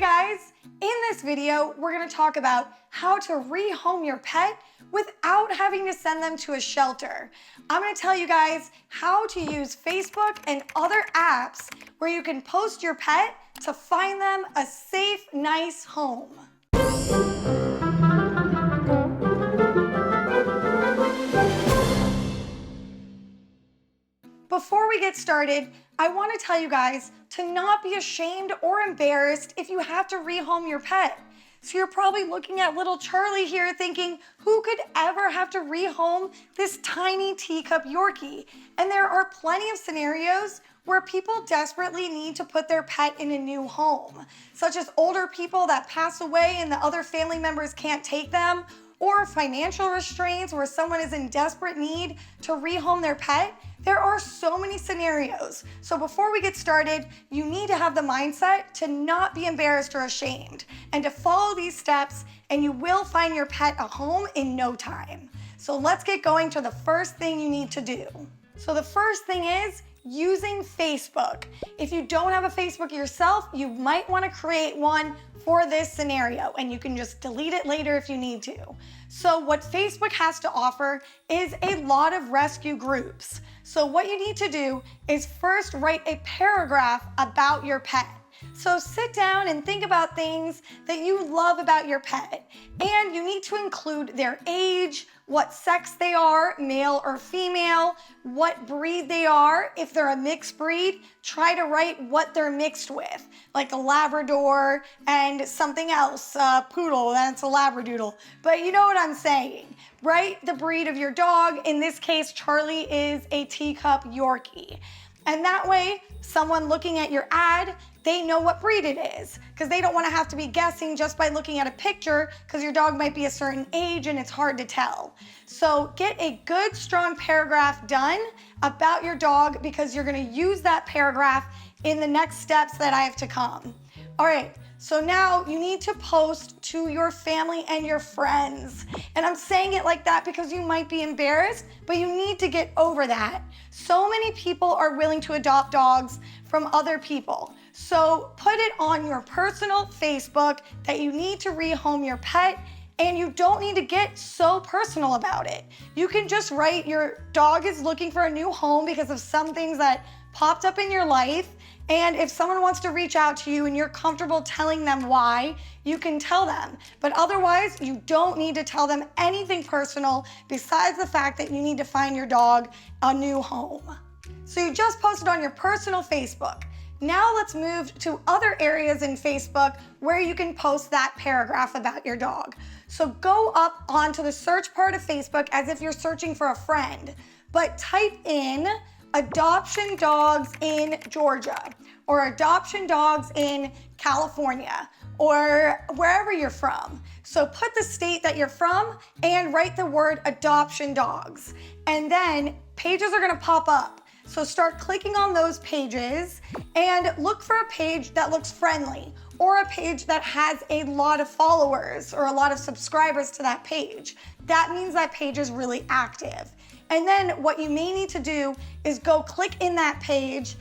guys, in this video, we're going to talk about how to rehome your pet without having to send them to a shelter. I'm going to tell you guys how to use Facebook and other apps where you can post your pet to find them a safe, nice home. Before we get started, I want to tell you guys to not be ashamed or embarrassed if you have to rehome your pet. So you're probably looking at little Charlie here thinking, who could ever have to rehome this tiny teacup Yorkie? And there are plenty of scenarios where people desperately need to put their pet in a new home, such as older people that pass away and the other family members can't take them, or financial restraints where someone is in desperate need to rehome their pet. There are so many scenarios. So before we get started, you need to have the mindset to not be embarrassed or ashamed and to follow these steps, and you will find your pet a home in no time. So let's get going to the first thing you need to do. So the first thing is using Facebook. If you don't have a Facebook yourself, you might want to create one for this scenario, and you can just delete it later if you need to. So what Facebook has to offer is a lot of rescue groups. So what you need to do is first write a paragraph about your pet. So sit down and think about things that you love about your pet. And you need to include their age, what sex they are, male or female, what breed they are. If they're a mixed breed, try to write what they're mixed with, like a Labrador and something else, a poodle, that's a Labradoodle. But you know what I'm saying. Write the breed of your dog. In this case, Charlie is a teacup Yorkie. And that way, someone looking at your ad, they know what breed it is, because they don't want to have to be guessing just by looking at a picture, because your dog might be a certain age and it's hard to tell. So get a good, strong paragraph done about your dog, because you're going to use that paragraph in the next steps that I have to come. All right. So now you need to post to your family and your friends. And I'm saying it like that because you might be embarrassed, but you need to get over that. So many people are willing to adopt dogs from other people. So put it on your personal Facebook that you need to rehome your pet, and you don't need to get so personal about it. You can just write your dog is looking for a new home because of some things that popped up in your life. And if someone wants to reach out to you and you're comfortable telling them why, you can tell them. But otherwise, you don't need to tell them anything personal besides the fact that you need to find your dog a new home. So you just posted on your personal Facebook. Now let's move to other areas in Facebook where you can post that paragraph about your dog. So go up onto the search part of Facebook as if you're searching for a friend, but type in adoption dogs in Georgia, or adoption dogs in California, or wherever you're from. So put the state that you're from and write the word adoption dogs. And then pages are gonna pop up. So start clicking on those pages and look for a page that looks friendly, or a page that has a lot of followers or a lot of subscribers to that page. That means that page is really active. And then what you may need to do is go click in that page,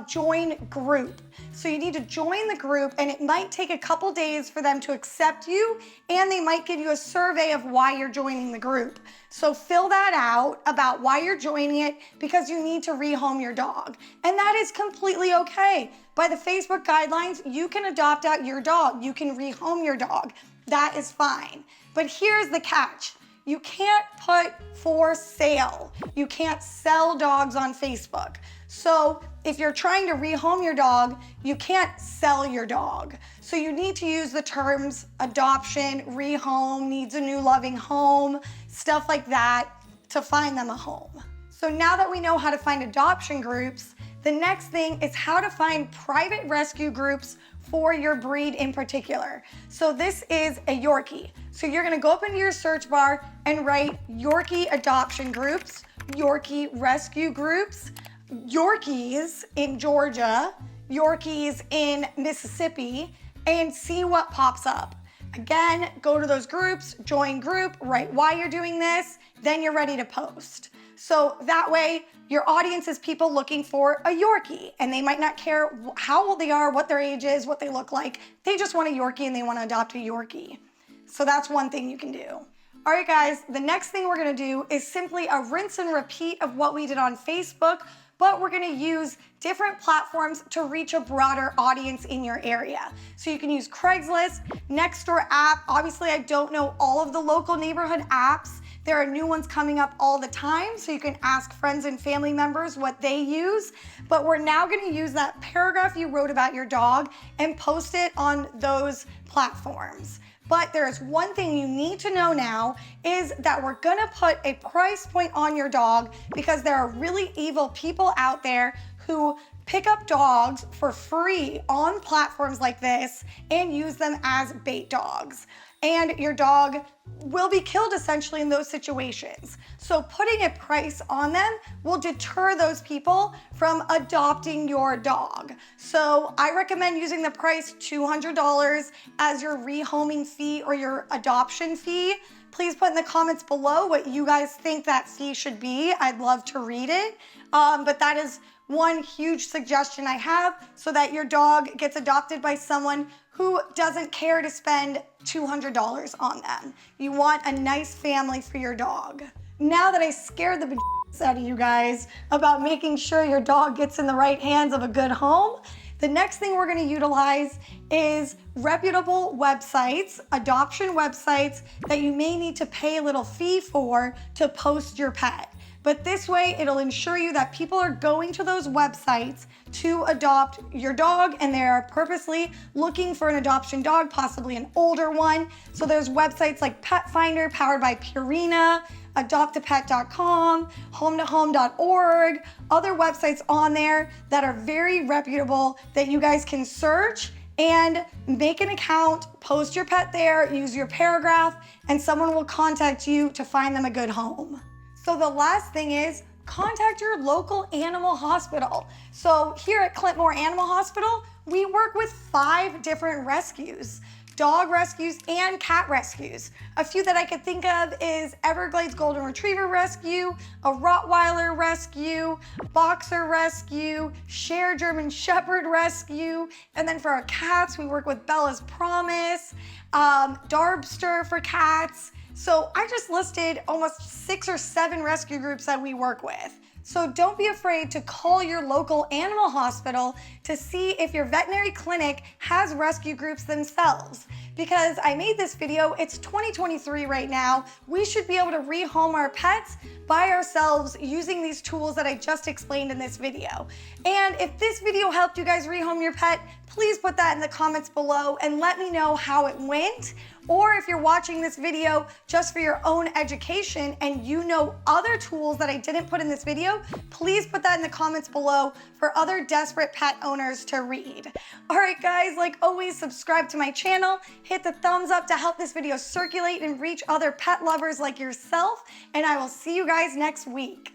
join group. So you need to join the group, and it might take a couple days for them to accept you, and they might give you a survey of why you're joining the group. So fill that out about why you're joining it, because you need to rehome your dog. And that is completely okay. By the Facebook guidelines, you can adopt out your dog. You can rehome your dog. That is fine. But here's the catch. You can't put for sale. You can't sell dogs on Facebook. So if you're trying to rehome your dog, you can't sell your dog. So you need to use the terms adoption, rehome, needs a new loving home, stuff like that to find them a home. So now that we know how to find adoption groups, the next thing is how to find private rescue groups for your breed in particular. So this is a Yorkie. So you're gonna go up into your search bar and write Yorkie adoption groups, Yorkie rescue groups, Yorkies in Georgia, Yorkies in Mississippi, and see what pops up. Again, go to those groups, join group, write why you're doing this, then you're ready to post. So that way your audience is people looking for a Yorkie, and they might not care how old they are, what their age is, what they look like. They just want a Yorkie and they want to adopt a Yorkie. So that's one thing you can do. All right, guys, the next thing we're gonna do is simply a rinse and repeat of what we did on Facebook, but we're gonna use different platforms to reach a broader audience in your area. So you can use Craigslist, Nextdoor app. Obviously, I don't know all of the local neighborhood apps. There are new ones coming up all the time, so you can ask friends and family members what they use. But we're now gonna use that paragraph you wrote about your dog and post it on those platforms. But there is one thing you need to know now is that we're gonna put a price point on your dog because there are really evil people out there who pick up dogs for free on platforms like this and use them as bait dogs. And your dog will be killed essentially in those situations. So putting a price on them will deter those people from adopting your dog. So I recommend using the price $200 as your rehoming fee or your adoption fee. Please put in the comments below what you guys think that fee should be. I'd love to read it. But that is one huge suggestion I have so that your dog gets adopted by someone who doesn't care to spend $200 on them. You want a nice family for your dog. Now that I scared the out of you guys about making sure your dog gets in the right hands of a good home, the next thing we're gonna utilize is reputable websites, adoption websites that you may need to pay a little fee for to post your pet. But this way, it'll ensure you that people are going to those websites to adopt your dog, and they're purposely looking for an adoption dog, possibly an older one. So there's websites like Pet Finder, powered by Purina, adoptapet.com, home2home.org, other websites on there that are very reputable that you guys can search and make an account, post your pet there, use your paragraph, and someone will contact you to find them a good home. So the last thing is contact your local animal hospital. So here at Clintmore Animal Hospital, we work with 5 different rescues, dog rescues and cat rescues. A few that I could think of is Everglades Golden Retriever Rescue, a Rottweiler Rescue, Boxer Rescue, Share German Shepherd Rescue, and then for our cats, we work with Bella's Promise, Darbster for cats. So I just listed almost 6 or 7 rescue groups that we work with. So don't be afraid to call your local animal hospital to see if your veterinary clinic has rescue groups themselves. Because I made this video, it's 2023 right now. We should be able to rehome our pets by ourselves using these tools that I just explained in this video. And if this video helped you guys rehome your pet, please put that in the comments below and let me know how it went. Or if you're watching this video just for your own education and you know other tools that I didn't put in this video, please put that in the comments below for other desperate pet owners to read. All right, guys, like always, subscribe to my channel, hit the thumbs up to help this video circulate and reach other pet lovers like yourself, and I will see you guys next week.